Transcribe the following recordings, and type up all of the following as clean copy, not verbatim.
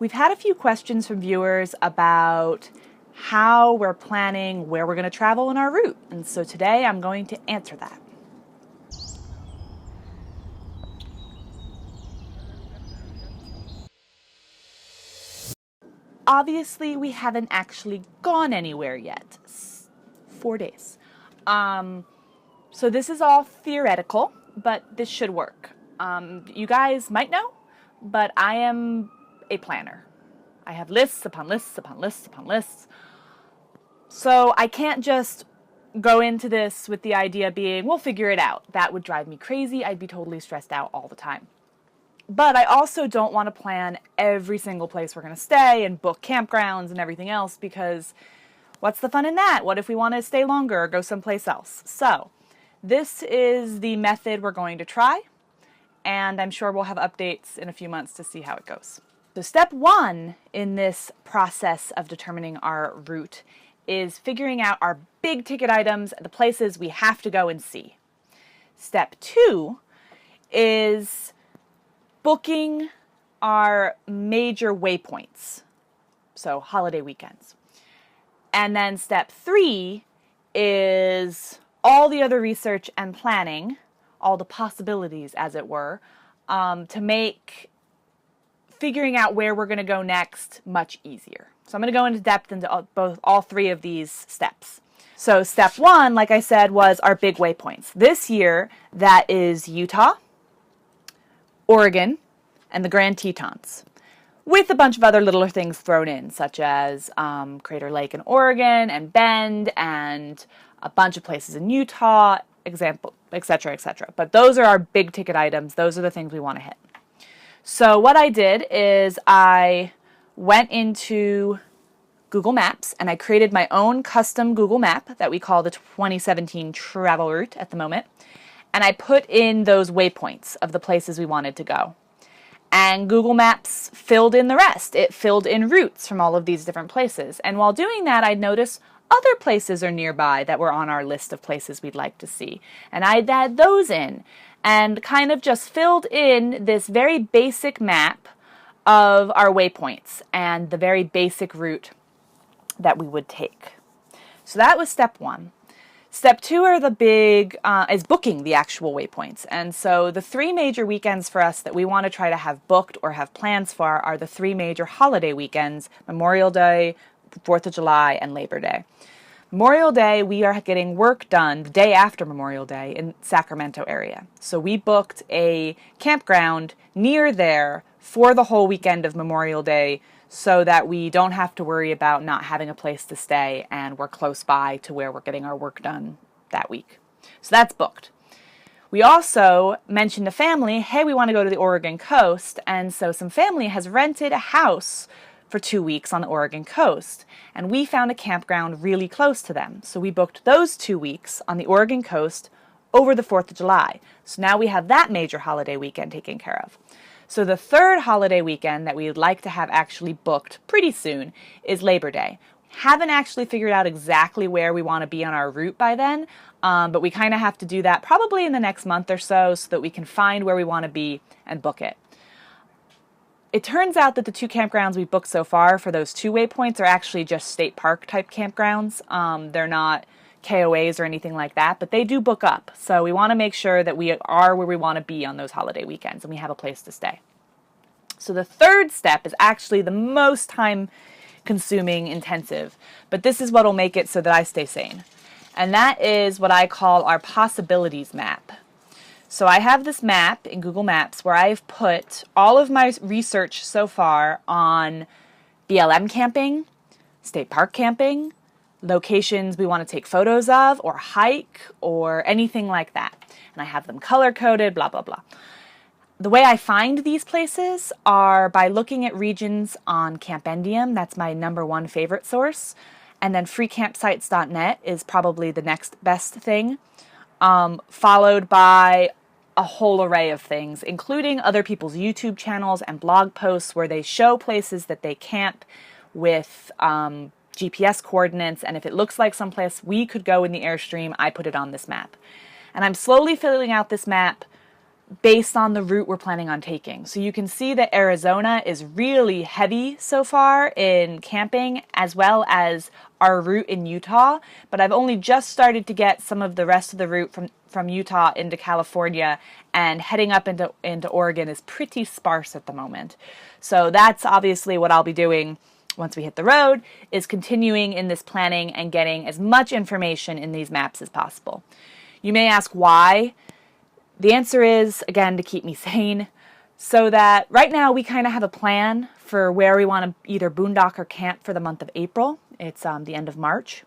We've had a few questions from viewers about how we're planning where we're going to travel in our route, and so today I'm going to answer that. Obviously, we haven't actually gone anywhere yet. 4 days. So this is all theoretical, but this should work. You guys might know, but I am a planner. I have lists upon lists upon lists upon lists. So I can't just go into this with the idea being, we'll figure it out. That would drive me crazy. I'd be totally stressed out all the time. But I also don't want to plan every single place we're going to stay and book campgrounds and everything else, because what's the fun in that? What if we want to stay longer or go someplace else? So this is the method we're going to try, and I'm sure we'll have updates in a few months to see how it goes. So step one in this process of determining our route is figuring out our big ticket items, the places we have to go and see. Step two is booking our major waypoints, so holiday weekends. And then step three is all the other research and planning, all the possibilities, as it were, to make figuring out where we're going to go next much easier. So I'm going to go into depth into all three of these steps. So step one, like I said, was our big waypoints. This year, that is Utah, Oregon, and the Grand Tetons, with a bunch of other little things thrown in, such as Crater Lake in Oregon, and Bend, and a bunch of places in Utah, example, etc., etc. But those are our big ticket items. Those are the things we want to hit. So what I did is I went into Google Maps and I created my own custom Google map that we call the 2017 travel route at the moment. And I put in those waypoints of the places we wanted to go. And Google Maps filled in the rest. It filled in routes from all of these different places. And while doing that, I noticed other places are nearby that were on our list of places we'd like to see. And I'd add those in and kind of just filled in this very basic map of our waypoints and the very basic route that we would take. So that was step one. Step two are the big, is booking the actual waypoints. And so the three major weekends for us that we want to try to have booked or have plans for are the three major holiday weekends: Memorial Day, 4th of July, and Labor Day. Memorial Day, we are getting work done the day after Memorial Day in Sacramento area. So we booked a campground near there for the whole weekend of Memorial Day, so that we don't have to worry about not having a place to stay and we're close by to where we're getting our work done that week. So that's booked. We also mentioned to family, hey, we want to go to the Oregon coast, and so some family has rented a house for 2 weeks on the Oregon coast, and we found a campground really close to them. So we booked those 2 weeks on the Oregon coast over the 4th of July. So now we have that major holiday weekend taken care of. So the third holiday weekend that we'd like to have actually booked pretty soon is Labor Day. Haven't actually figured out exactly where we want to be on our route by then, but we kind of have to do that probably in the next month or so that we can find where we want to be and book it. It turns out that the two campgrounds we booked so far for those two waypoints are actually just state park type campgrounds. They're not KOAs or anything like that, but they do book up. So we want to make sure that we are where we want to be on those holiday weekends and we have a place to stay. So the third step is actually the most time consuming, intensive, but this is what will make it so that I stay sane. And that is what I call our possibilities map. So I have this map in Google Maps where I've put all of my research so far on BLM camping, state park camping, locations we want to take photos of or hike or anything like that. And I have them color-coded, blah, blah, blah. The way I find these places are by looking at regions on Campendium. That's my #1 favorite source. And then freecampsites.net is probably the next best thing, followed by a whole array of things, including other people's YouTube channels and blog posts where they show places that they camp with GPS coordinates, and if it looks like someplace we could go in the Airstream, I put it on this map. And I'm slowly filling out this map based on the route we're planning on taking. So you can see that Arizona is really heavy so far in camping, as well as our route in Utah, but I've only just started to get some of the rest of the route from Utah into California, and heading up into Oregon is pretty sparse at the moment. So that's obviously what I'll be doing once we hit the road, is continuing in this planning and getting as much information in these maps as possible. You may ask why. The answer is, again, to keep me sane, so that right now we kind of have a plan for where we want to either boondock or camp for the month of April. It's the end of March.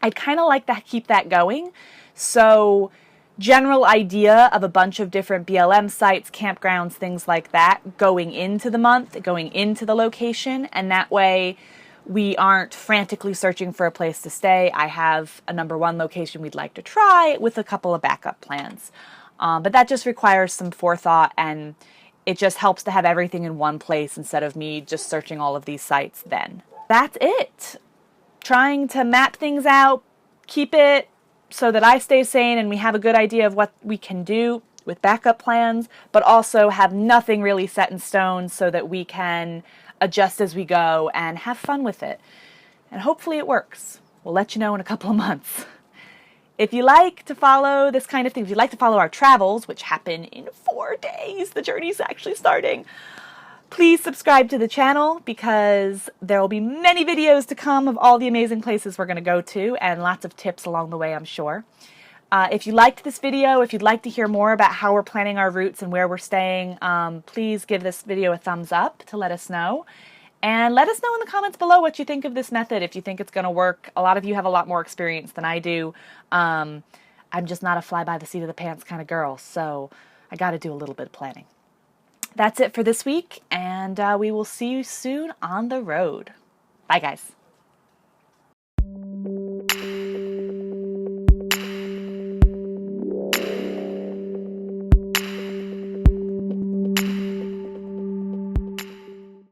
I'd kind of like to keep that going. So general idea of a bunch of different BLM sites, campgrounds, things like that, going into the month, going into the location, and that way we aren't frantically searching for a place to stay. I have a number one location we'd like to try with a couple of backup plans. But that just requires some forethought, and it just helps to have everything in one place instead of me just searching all of these sites then. That's it. Trying to map things out, keep it so that I stay sane and we have a good idea of what we can do with backup plans, but also have nothing really set in stone so that we can adjust as we go and have fun with it. And hopefully it works. We'll let you know in a couple of months. If you like to follow this kind of thing, if you'd like to follow our travels, which happen in 4 days, the journey's actually starting, please subscribe to the channel, because there will be many videos to come of all the amazing places we're going to go to, and lots of tips along the way, I'm sure. If you liked this video, if you'd like to hear more about how we're planning our routes and where we're staying, please give this video a thumbs up to let us know. And let us know in the comments below what you think of this method, if you think it's going to work. A lot of you have a lot more experience than I do. I'm just not a fly-by-the-seat-of-the-pants kind of girl, so I got to do a little bit of planning. That's it for this week, and we will see you soon on the road. Bye, guys.